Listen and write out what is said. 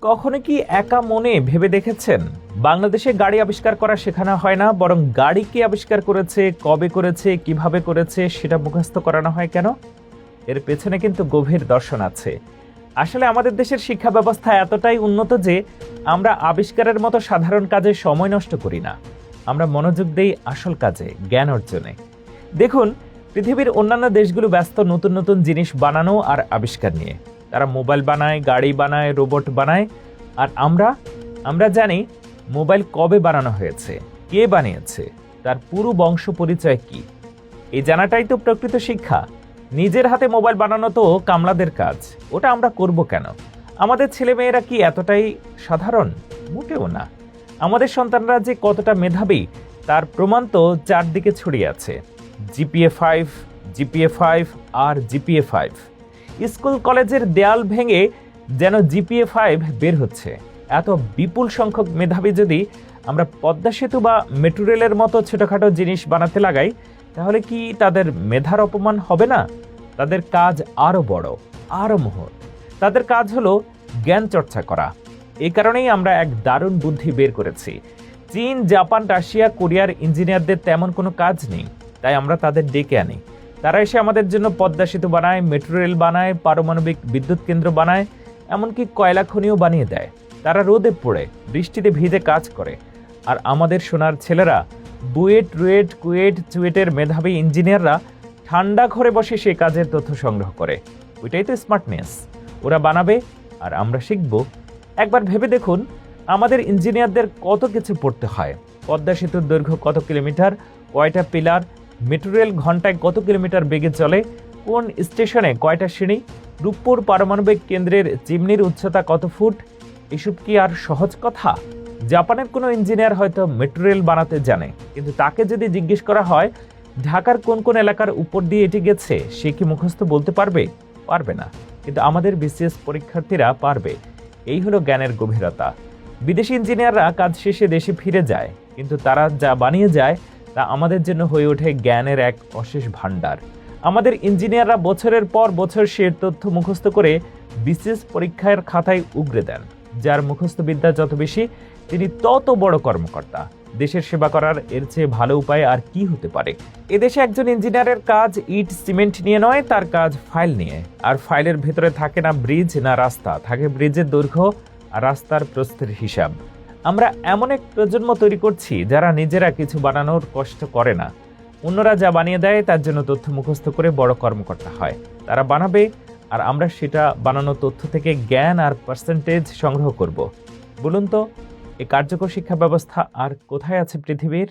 কখনো কি একা মনে ভেবে দেখেছেন বাংলাদেশে গাড়ি আবিষ্কার করা শেখানো হয় না, বরং গাড়ি কে আবিষ্কার করেছে, কবে করেছে, কিভাবে করেছে সেটা মুখস্থ করানো হয় কেন? এর পেছনে কিন্তু গভীর দর্শন আছে। আসলে আমাদের দেশের শিক্ষা ব্যবস্থা এতটাই উন্নত যে আমরা আবিষ্কারের মতো সাধারণ কাজে সময় নষ্ট করি না, আমরা মনোযোগ দেই আসল কাজে, জ্ঞান অর্জনে। দেখুন, পৃথিবীর অন্যান্য দেশগুলো ব্যস্ত নতুন নতুন জিনিস বানানো আর আবিষ্কার নিয়ে। তারা মোবাইল বানায়, গাড়ি বানায়, রোবট বানায়। আর আমরা জানি মোবাইল কবে বানানো হয়েছে, কে বানিয়েছে, তার পুরো বংশ পরিচয় কি। এই জানাটাই তো প্রকৃত শিক্ষা। নিজের হাতে মোবাইল বানানো তো কামলাদের কাজ, ওটা আমরা করব কেন? আমাদের ছেলেমেয়েরা কি এতটাই সাধারণ? মোটেও না। আমাদের সন্তানরা যে কতটা মেধাবী তার প্রমাণ তো চারদিকে ছড়িয়ে আছে। জিপিএ 5 আর জিপিএ 5। স্কুল কলেজের দেয়াল ভেঙে যেন জিপিএ 5 বের হচ্ছে। এত বিপুল সংখ্যক মেধাবী যদি আমরা পদ্মা সেতু বা মেট্রো রেলের মতো ছোটখাটো জিনিস বানাতে লাগাই, তাহলে কি তাদের মেধার অপমান হবে না? তাদের কাজ আরো বড়, আরো মহৎ। তাদের কাজ হলো জ্ঞান চর্চা করা। এই কারণেই আমরা এক দারুণ বুদ্ধি বের করেছি। চীন, জাপান, রাশিয়া, কোরিয়ার ইঞ্জিনিয়ারদের তেমন কোনো কাজ নেই, তাই আমরা তাদের ডেকে আনি। তারা এসে আমাদের জন্য পদ্মা সেতু বানায়, মেট্রো রেল বানায়, পারমাণবিক বিদ্যুৎ কেন্দ্র বানায়, এমনকি কয়লা খনিও বানিয়ে দেয়। তারা রোদে পড়ে, বৃষ্টিতে ভিজে কাজ করে। আর আমাদের সোনার ছেলেরা, বুয়েট, রুয়েট, কুয়েট, চুয়েটের মেধাবী ইঞ্জিনিয়াররা ঠান্ডা ঘরে বসে সে কাজের তথ্য সংগ্রহ করে। ওইটাই তো স্মার্টনেস। ওরা বানাবে আর আমরা শিখব। একবার ভেবে দেখুন, আমাদের ইঞ্জিনিয়ারদের কত কিছু পড়তে হয়। পদ্মা সেতুর দৈর্ঘ্য কত কিলোমিটার, কয়টা পিলার, মেট্রো রেল ঘন্টায় কত কিলোমিটার বেগে চলে, কোন স্টেশনে কয়টা সিঁড়ি, রূপপুর পারমাণবিক কেন্দ্রের চিমনির উচ্চতা কত ফুট। এসব কি আর সহজ কথা? জাপানের কোনো ইঞ্জিনিয়ার হয়তো মেট্রো রেল বানাতে জানে, কিন্তু তাকে যদি জিজ্ঞেস করা হয় ঢাকার কোন কোন এলাকার উপর দিয়ে এটি গেছে, সে কি মুখস্থ বলতে পারবে? পারবে না। কিন্তু আমাদের বিসিএস পরীক্ষার্থীরা পারবে। এই হলো জ্ঞানের গভীরতা। বিদেশি ইঞ্জিনিয়াররা কাজ শেষে দেশে ফিরে যায়, কিন্তু তারা যা বানিয়ে যায় তা আমাদের জন্য হয়ে ওঠে জ্ঞানের এক অশেষ ভাণ্ডার। আমাদের ইঞ্জিনিয়াররা বছরের পর বছর সে তথ্য মুখস্থ করে বিসিএস পরীক্ষার খাতায় উগরে দেন। যার মুখস্থ বিদ্যা যত বেশি, তিনি তত বড় কর্মকর্তা। দেশের সেবা করার এর চেয়ে ভালো উপায় আর কি হতে পারে? এদেশে একজন ইঞ্জিনিয়ারের কাজ ইট সিমেন্ট নিয়ে নয়, তার কাজ ফাইল নিয়ে। আর ফাইলের ভেতরে থাকে না ব্রিজ না রাস্তা, থাকে ব্রিজের দৈর্ঘ্য আর রাস্তার প্রস্থের হিসাব। আমরা এমন এক প্রজন্ম তৈরি করছি যারা নিজেরা কিছু বানানোর কষ্ট করে না। অন্যরা যা বানিয়ে দেয় তার জন্য তথ্য মুখস্থ করে বড় কর্মকর্তা হয়। তারা বানাবে আর আমরা সেটা বানানো তথ্য থেকে জ্ঞান আর পার্সেন্টেজ সংগ্রহ করব। বলুন তো, এই কার্যকর শিক্ষা ব্যবস্থা আর কোথায় আছে পৃথিবীর?